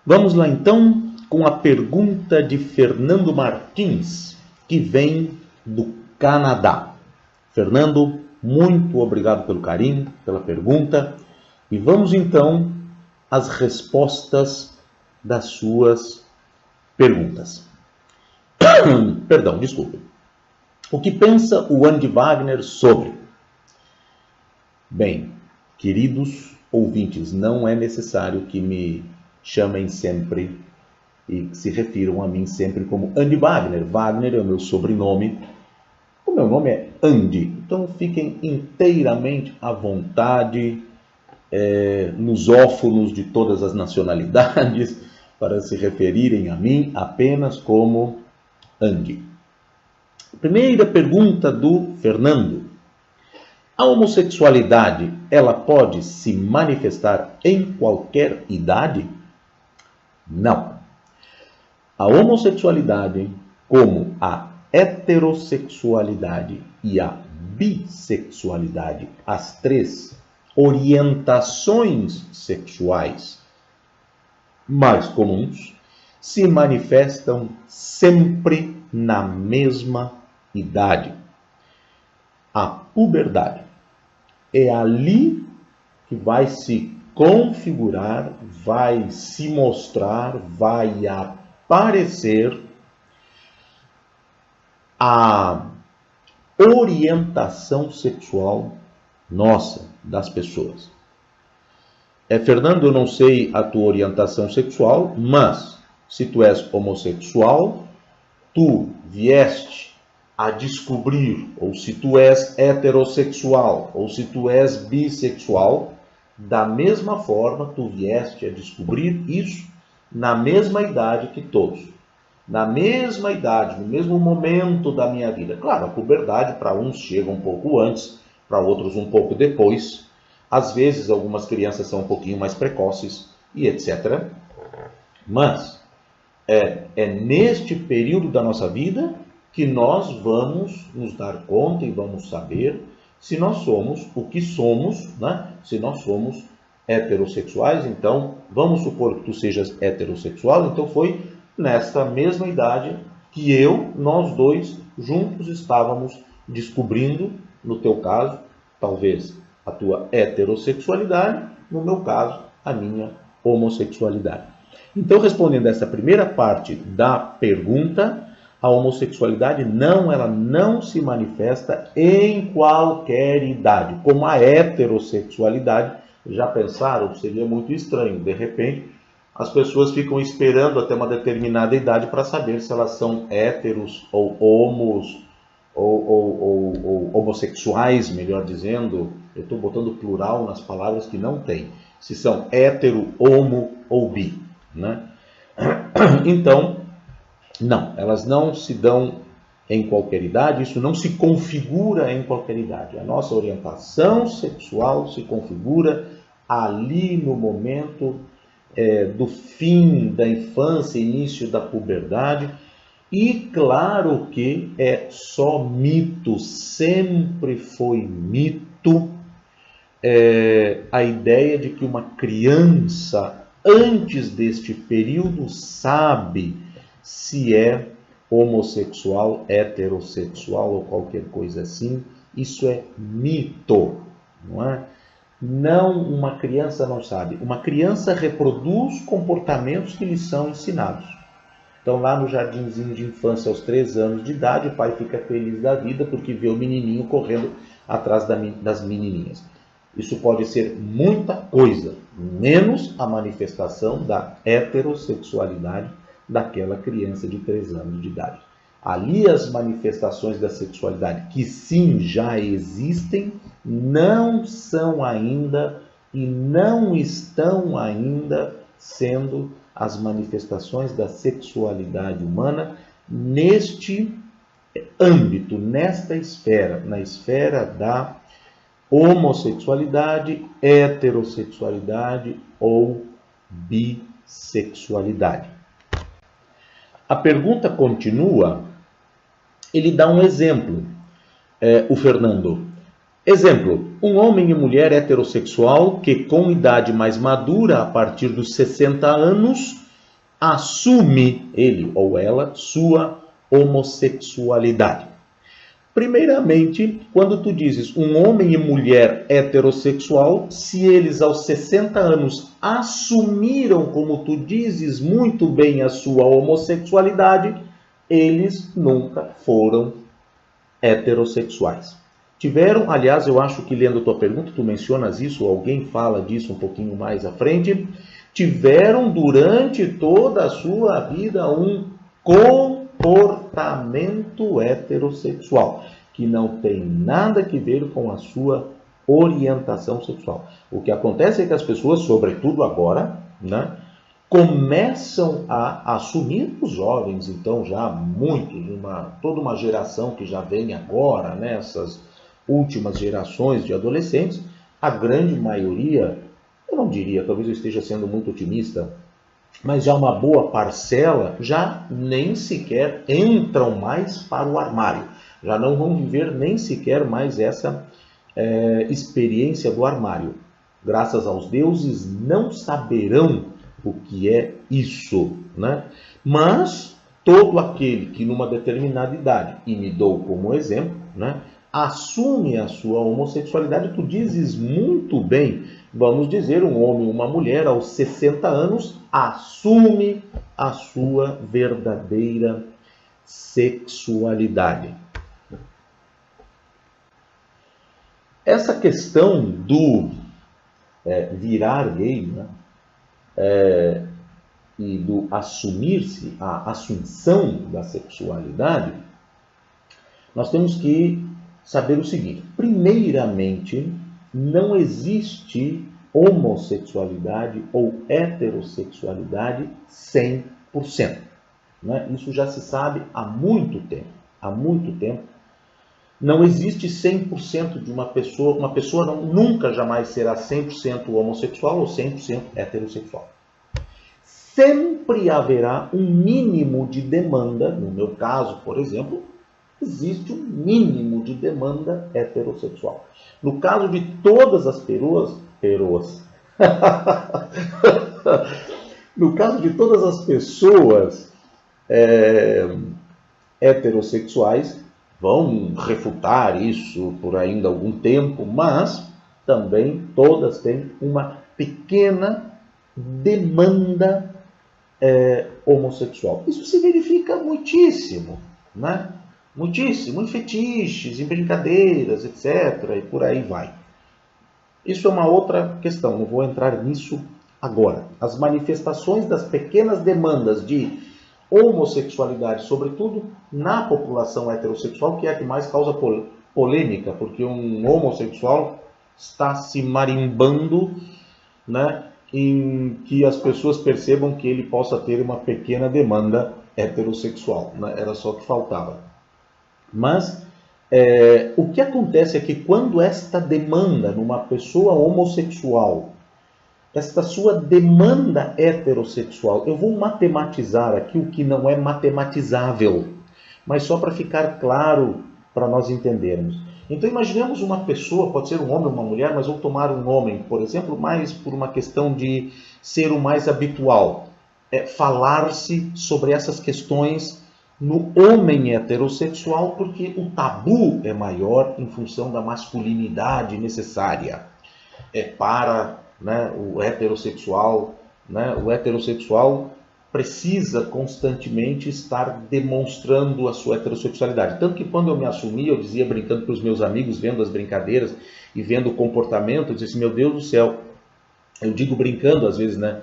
Vamos lá então com a pergunta de Fernando Martins, que vem do Canadá. Fernando, muito obrigado pelo carinho, pela pergunta. E vamos então às respostas das suas perguntas. Perdão, desculpe. O que pensa o Andy Wagner sobre? Bem, queridos ouvintes, não é necessário que me chamem sempre e se refiram a mim sempre como Andy Wagner. Wagner é o meu sobrenome. O meu nome é Andy. Então fiquem inteiramente à vontade, lusófonos de todas as nacionalidades, para se referirem a mim apenas como Andy. Primeira pergunta do Fernando. A homossexualidade, ela pode se manifestar em qualquer idade? Não. A homossexualidade, como a heterossexualidade e a bissexualidade, as três orientações sexuais mais comuns, se manifestam sempre na mesma idade. A puberdade. É ali que vai se configurar, vai se mostrar, vai aparecer a orientação sexual nossa, das pessoas. Fernando, eu não sei a tua orientação sexual, mas se tu és homossexual, tu vieste a descobrir, ou se tu és heterossexual, ou se tu és bissexual, da mesma forma tu vieste a descobrir isso na mesma idade que todos. Na mesma idade, no mesmo momento da minha vida. Claro, a puberdade para uns chega um pouco antes, para outros um pouco depois. Às vezes algumas crianças são um pouquinho mais precoces e etc. Mas é neste período da nossa vida que nós vamos nos dar conta e vamos saber se nós somos o que somos, né? Se nós somos heterossexuais. Então, vamos supor que tu sejas heterossexual, então foi nesta mesma idade que nós dois juntos estávamos descobrindo, no teu caso, talvez a tua heterossexualidade, no meu caso, a minha homossexualidade. Então, respondendo essa primeira parte da pergunta, a homossexualidade ela não se manifesta em qualquer idade, como a heterossexualidade. Já pensaram? Seria muito estranho. De repente, as pessoas ficam esperando até uma determinada idade para saber se elas são héteros ou homos, ou homossexuais, melhor dizendo. Eu estou botando plural nas palavras que não tem. Se são hétero, homo ou bi, né? Então, não, elas não se dão em qualquer idade, isso não se configura em qualquer idade. A nossa orientação sexual se configura ali no momento do fim da infância, início da puberdade. E claro que é só mito, sempre foi mito, a ideia de que uma criança, antes deste período, sabe se é homossexual, heterossexual ou qualquer coisa assim. Isso é mito, não é? Não, uma criança não sabe. Uma criança reproduz comportamentos que lhe são ensinados. Então, lá no jardinzinho de infância, aos 3 anos de idade, o pai fica feliz da vida porque vê o menininho correndo atrás das menininhas. Isso pode ser muita coisa, menos a manifestação da heterossexualidade daquela criança de 3 anos de idade. Ali as manifestações da sexualidade, que sim já existem, não são ainda e não estão ainda sendo as manifestações da sexualidade humana neste âmbito, nesta esfera, na esfera da homossexualidade, heterossexualidade ou bissexualidade. A pergunta continua, ele dá um exemplo, o Fernando. Exemplo, um homem e mulher heterossexual que com idade mais madura, a partir dos 60 anos, assume, ele ou ela, sua homossexualidade. Primeiramente, quando tu dizes um homem e mulher heterossexual, se eles aos 60 anos assumiram, como tu dizes muito bem, a sua homossexualidade, eles nunca foram heterossexuais. Tiveram, aliás, eu acho que lendo tua pergunta, tu mencionas isso, alguém fala disso um pouquinho mais à frente, tiveram durante toda a sua vida um comportamento heterossexual, que não tem nada a ver com a sua orientação sexual. O que acontece é que as pessoas, sobretudo agora, né, começam a assumir, os jovens, então já muitos, toda uma geração que já vem agora, né, essas últimas gerações de adolescentes, a grande maioria, eu não diria, talvez eu esteja sendo muito otimista, mas já uma boa parcela já nem sequer entram mais para o armário, já não vão viver nem sequer mais essa experiência do armário. Graças aos deuses não saberão o que é isso, né? Mas todo aquele que numa determinada idade, e me dou como exemplo, né, assume a sua homossexualidade, tu dizes muito bem, vamos dizer, um homem ou uma mulher aos 60 anos assume a sua verdadeira sexualidade. Essa questão do virar gay, né, e do assumir-se, a assunção da sexualidade, nós temos que saber o seguinte: primeiramente, não existe homossexualidade ou heterossexualidade 100%. Né? Isso já se sabe há muito tempo. Há muito tempo. Não existe 100% de uma pessoa nunca jamais será 100% homossexual ou 100% heterossexual. Sempre haverá um mínimo de demanda, no meu caso, por exemplo, existe um mínimo de demanda heterossexual. No caso de todas as no caso de todas as pessoas heterossexuais, vão refutar isso por ainda algum tempo, mas também todas têm uma pequena demanda homossexual. Isso se verifica muitíssimo, né? Muitíssimo, em fetiches, em brincadeiras, etc. E por aí vai. Isso é uma outra questão, não vou entrar nisso agora. As manifestações das pequenas demandas de homossexualidade, sobretudo na população heterossexual, que é a que mais causa polêmica, porque um homossexual está se marimbando, né, em que as pessoas percebam que ele possa ter uma pequena demanda heterossexual, né? Era só o que faltava. Mas o que acontece é que quando esta demanda numa pessoa homossexual, esta sua demanda heterossexual, eu vou matematizar aqui o que não é matematizável, mas só para ficar claro, para nós entendermos. Então imaginemos uma pessoa, pode ser um homem ou uma mulher, mas vou tomar um homem, por exemplo, mais por uma questão de ser o mais habitual. Falar-se sobre essas questões no homem heterossexual, porque o tabu é maior em função da masculinidade necessária para, né, o heterossexual. Né? O heterossexual precisa constantemente estar demonstrando a sua heterossexualidade. Tanto que quando eu me assumi, eu dizia, brincando para os meus amigos, vendo as brincadeiras e vendo o comportamento, eu disse assim, meu Deus do céu, eu digo brincando às vezes, né?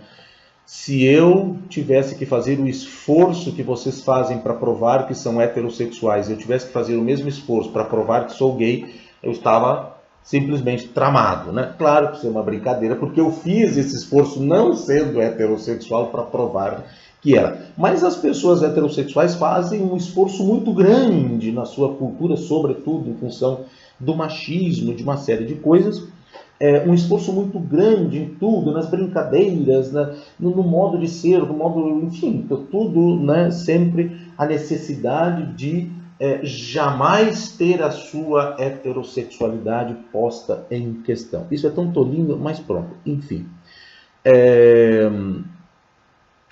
Se eu tivesse que fazer o esforço que vocês fazem para provar que são heterossexuais, eu tivesse que fazer o mesmo esforço para provar que sou gay, eu estava simplesmente tramado, né? Claro que isso é uma brincadeira, porque eu fiz esse esforço não sendo heterossexual para provar que era. Mas as pessoas heterossexuais fazem um esforço muito grande na sua cultura, sobretudo em função do machismo, de uma série de coisas, um esforço muito grande em tudo, nas brincadeiras, no modo de ser, no modo, enfim, tudo, né, sempre a necessidade de jamais ter a sua heterossexualidade posta em questão. Isso é tão tolinho, mas pronto, enfim.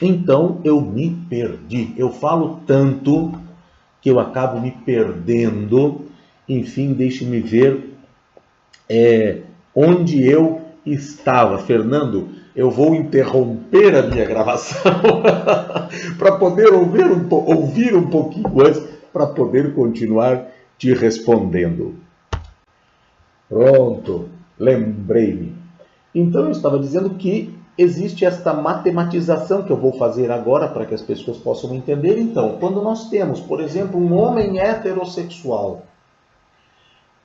Então eu me perdi. Eu falo tanto que eu acabo me perdendo. Enfim, deixe-me ver onde eu estava. Fernando, eu vou interromper a minha gravação para poder ouvir um pouquinho antes, para poder continuar te respondendo. Pronto, lembrei-me. Então eu estava dizendo que existe esta matematização que eu vou fazer agora para que as pessoas possam entender. Então, quando nós temos, por exemplo, um homem heterossexual,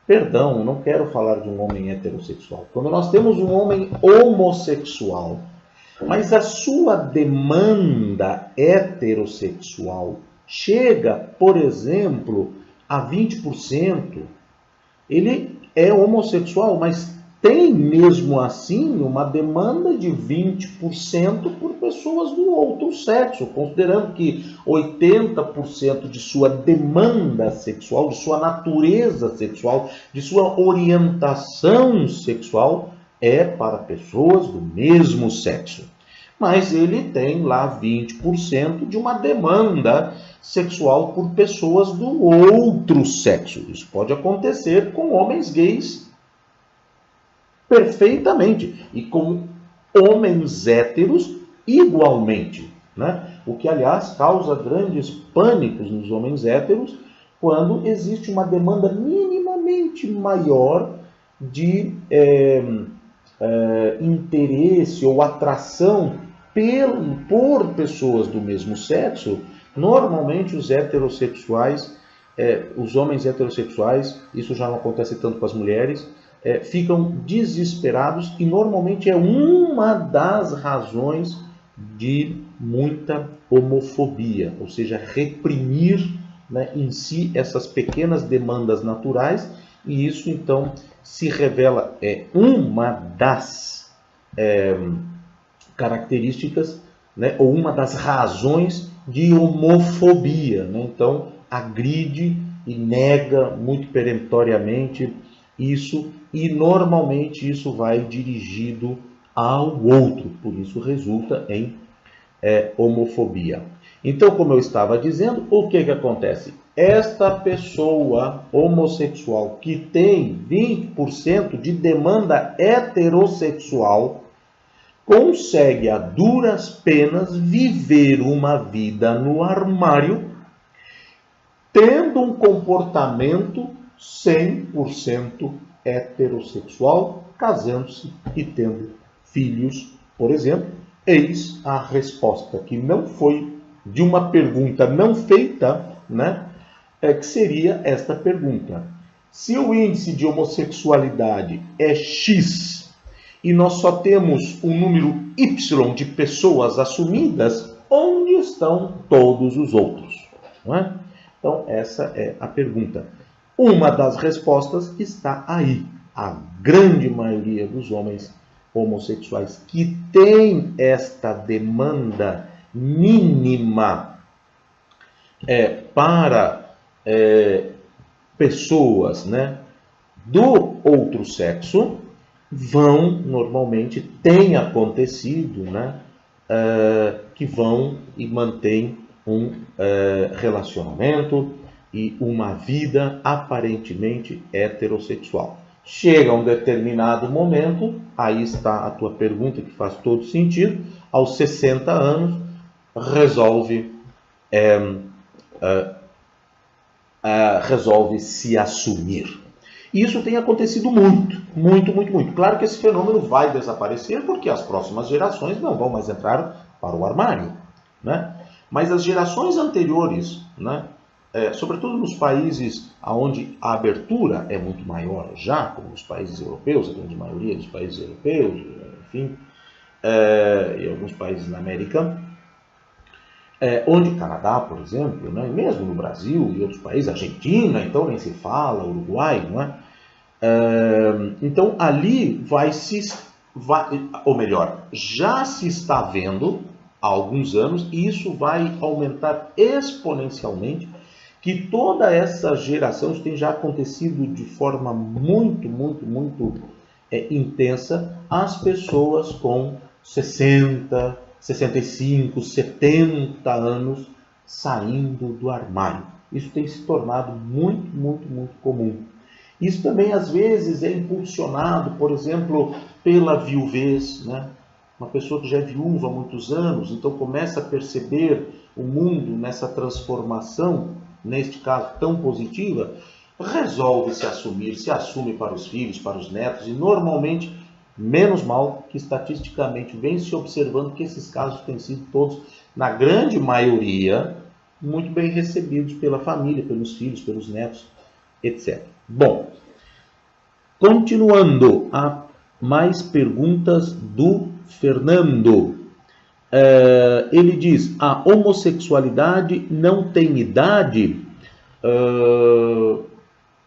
perdão, não quero falar de um homem heterossexual. Quando nós temos um homem homossexual, mas a sua demanda heterossexual chega, por exemplo, a 20%, ele é homossexual, mas tem mesmo assim uma demanda de 20% por pessoas do outro sexo, considerando que 80% de sua demanda sexual, de sua natureza sexual, de sua orientação sexual é para pessoas do mesmo sexo. Mas ele tem lá 20% de uma demanda sexual por pessoas do outro sexo. Isso pode acontecer com homens gays perfeitamente e com homens héteros igualmente, né? O que, aliás, causa grandes pânicos nos homens héteros quando existe uma demanda minimamente maior de interesse ou atração por pessoas do mesmo sexo. Normalmente os heterossexuais, os homens heterossexuais, isso já não acontece tanto com as mulheres, ficam desesperados e normalmente é uma das razões de muita homofobia, ou seja, reprimir, né, em si essas pequenas demandas naturais, e isso então se revela uma das características, né, ou uma das razões de homofobia, né? Então agride e nega muito peremptoriamente isso, e normalmente isso vai dirigido ao outro, por isso resulta em homofobia. Então, como eu estava dizendo, o que acontece? Esta pessoa homossexual que tem 20% de demanda heterossexual consegue a duras penas viver uma vida no armário, tendo um comportamento 100% heterossexual, casando-se e tendo filhos, por exemplo. Eis a resposta, que não foi de uma pergunta não feita, né? Que seria esta pergunta: se o índice de homossexualidade é X e nós só temos um número Y de pessoas assumidas, onde estão todos os outros? Não é? Então, essa é a pergunta. Uma das respostas está aí. A grande maioria dos homens homossexuais que tem esta demanda mínima para pessoas, né, do outro sexo, normalmente tem acontecido, né, que vão e mantêm um relacionamento e uma vida aparentemente heterossexual. Chega a um determinado momento, aí está a tua pergunta, que faz todo sentido, aos 60 anos, resolve se assumir. E isso tem acontecido muito, muito, muito, muito. Claro que esse fenômeno vai desaparecer, porque as próximas gerações não vão mais entrar para o armário, né? Mas as gerações anteriores, né, sobretudo nos países onde a abertura é muito maior já, como os países europeus, a grande maioria dos países europeus, enfim, e alguns países na América, onde Canadá, por exemplo, né, mesmo no Brasil e outros países, Argentina, então nem se fala, Uruguai, não é? Então ali ou melhor, já se está vendo há alguns anos, e isso vai aumentar exponencialmente, que toda essa geração, isso tem já acontecido de forma muito, muito, muito intensa, as pessoas com 60, 65, 70 anos saindo do armário. Isso tem se tornado muito, muito, muito comum. Isso também, às vezes, é impulsionado, por exemplo, pela viuvez, né? Uma pessoa que já é viúva há muitos anos, então começa a perceber o mundo nessa transformação, neste caso tão positiva, resolve se assumir, se assume para os filhos, para os netos, e normalmente, menos mal que estatisticamente vem se observando que esses casos têm sido todos, na grande maioria, muito bem recebidos pela família, pelos filhos, pelos netos, etc. Bom, continuando, há mais perguntas do Fernando. Ele diz, a homossexualidade não tem idade?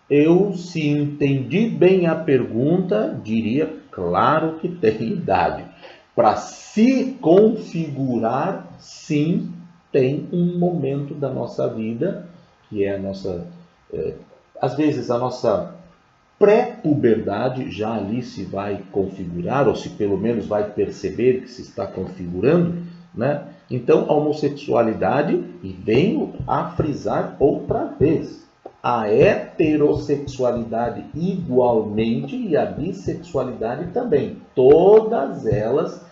Eu, se entendi bem a pergunta, diria, claro que tem idade. Para se configurar, sim, tem um momento da nossa vida, que é a nossa, às vezes a nossa pré-puberdade, já ali se vai configurar, ou se pelo menos vai perceber que se está configurando, né? Então, a homossexualidade, e venho a frisar outra vez, a heterossexualidade igualmente e a bissexualidade também. Todas elas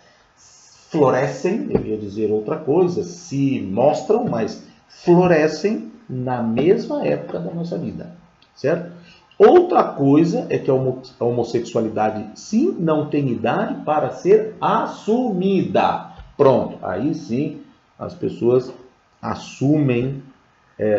florescem, eu ia dizer outra coisa, se mostram, mas florescem na mesma época da nossa vida, certo? Outra coisa é que a homossexualidade, sim, não tem idade para ser assumida. Pronto, aí sim as pessoas assumem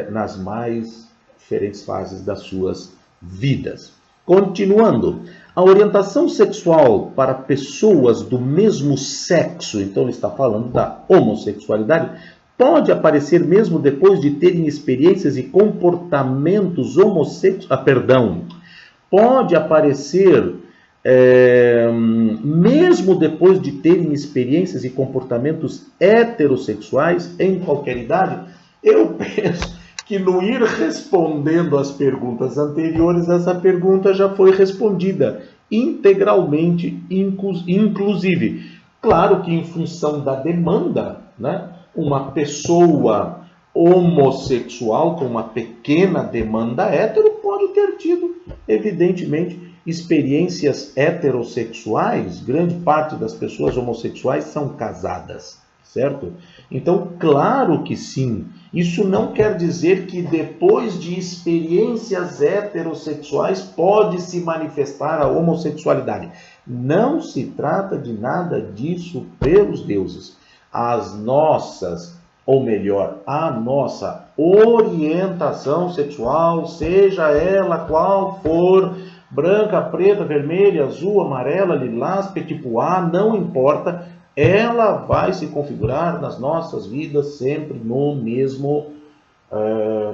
nas mais diferentes fases das suas vidas. Continuando, a orientação sexual para pessoas do mesmo sexo, então ele está falando da homossexualidade, pode aparecer mesmo depois de terem experiências e comportamentos homossexuais. Pode aparecer mesmo depois de terem experiências e comportamentos heterossexuais em qualquer idade. Eu penso que no ir respondendo às perguntas anteriores, essa pergunta já foi respondida integralmente, inclusive. Claro que em função da demanda, né? Uma pessoa homossexual com uma pequena demanda hétero pode ter tido, evidentemente, experiências heterossexuais. Grande parte das pessoas homossexuais são casadas, certo? Então, claro que sim. Isso não quer dizer que depois de experiências heterossexuais pode se manifestar a homossexualidade. Não se trata de nada disso pelos deuses. As nossas, ou melhor, a nossa orientação sexual, seja ela qual for, branca, preta, vermelha, azul, amarela, lilás, petit pois, não importa, ela vai se configurar nas nossas vidas sempre no mesmo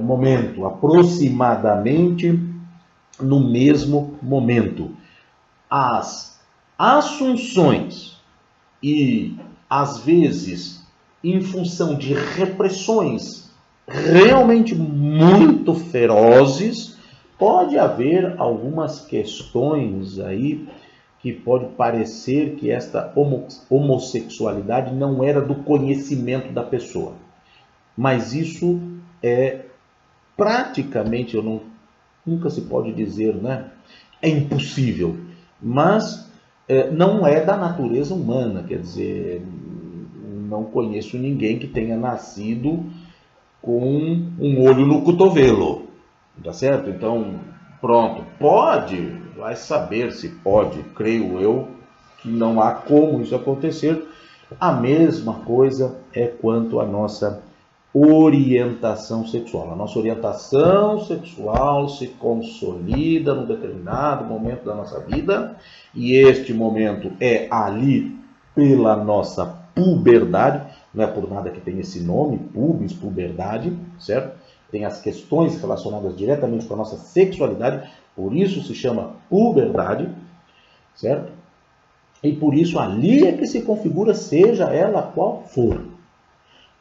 momento, aproximadamente no mesmo momento. As assunções e, às vezes, em função de repressões realmente muito ferozes, pode haver algumas questões aí que pode parecer que esta homossexualidade não era do conhecimento da pessoa. Mas isso é praticamente, nunca se pode dizer, né? É impossível. Mas não é da natureza humana, quer dizer, não conheço ninguém que tenha nascido com um olho no cotovelo, tá certo? Então, pronto, pode... Vai saber se pode, creio eu, que não há como isso acontecer. A mesma coisa é quanto à nossa orientação sexual. A nossa orientação sexual se consolida num determinado momento da nossa vida, e este momento é ali pela nossa puberdade, não é por nada que tem esse nome, pubis, puberdade, certo? Tem as questões relacionadas diretamente com a nossa sexualidade, por isso se chama puberdade, certo? E por isso ali é que se configura, seja ela qual for.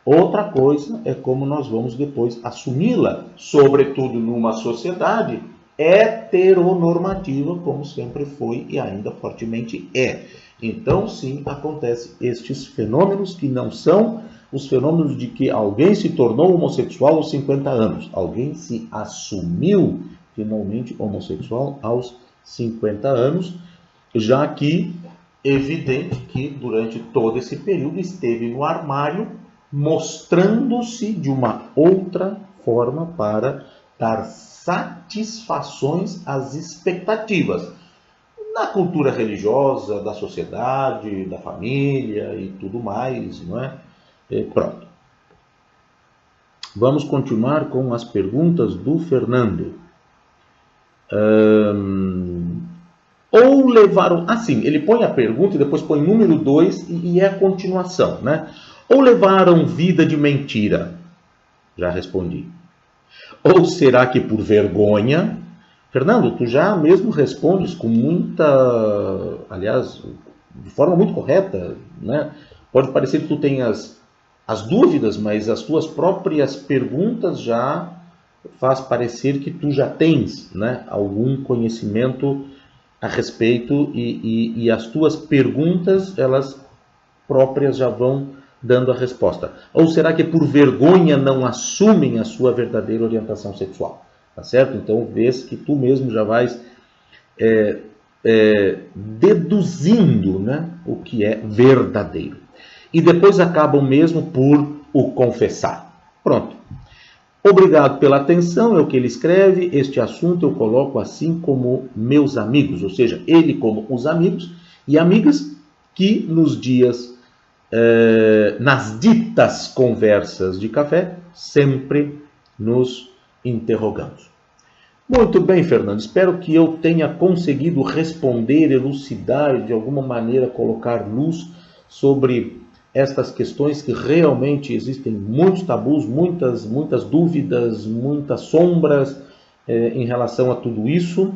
Outra coisa é como nós vamos depois assumi-la, sobretudo numa sociedade heteronormativa, como sempre foi e ainda fortemente é. Então, sim, acontece estes fenômenos que não são os fenômenos de que alguém se tornou homossexual aos 50 anos. Alguém se assumiu finalmente homossexual aos 50 anos, já que evidente que durante todo esse período esteve no armário, mostrando-se de uma outra forma para dar satisfações às expectativas da cultura religiosa, da sociedade, da família e tudo mais, não é? Pronto. Vamos continuar com as perguntas do Fernando. Ou levaram... Assim, ele põe a pergunta e depois põe número 2 e é a continuação, né? Ou levaram vida de mentira? Já respondi. Ou será que por vergonha? Fernando, tu já mesmo respondes com muita... Aliás, de forma muito correta, né? Pode parecer que tu tenhas as dúvidas, mas as tuas próprias perguntas já faz parecer que tu já tens, né, algum conhecimento a respeito e as tuas perguntas, elas próprias já vão dando a resposta. Ou será que por vergonha não assumem a sua verdadeira orientação sexual? Tá certo? Então, vês que tu mesmo já vais deduzindo, né, o que é verdadeiro. E depois acabam mesmo por o confessar. Pronto. Obrigado pela atenção, é o que ele escreve. Este assunto eu coloco assim como meus amigos, ou seja, ele como os amigos e amigas que nos dias, nas ditas conversas de café, sempre nos interrogamos. Muito bem, Fernando. Espero que eu tenha conseguido responder, elucidar, de alguma maneira colocar luz sobre estas questões que realmente existem muitos tabus, muitas dúvidas, muitas sombras em relação a tudo isso.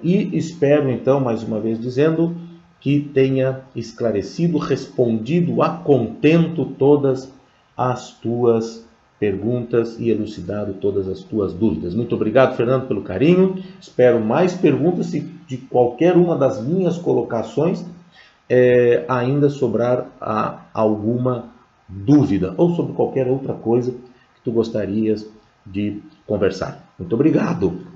E espero, então, mais uma vez dizendo, que tenha esclarecido, respondido a contento todas as tuas perguntas e elucidado todas as tuas dúvidas. Muito obrigado, Fernando, pelo carinho. Espero mais perguntas de qualquer uma das minhas colocações ainda sobrar alguma dúvida ou sobre qualquer outra coisa que tu gostarias de conversar. Muito obrigado.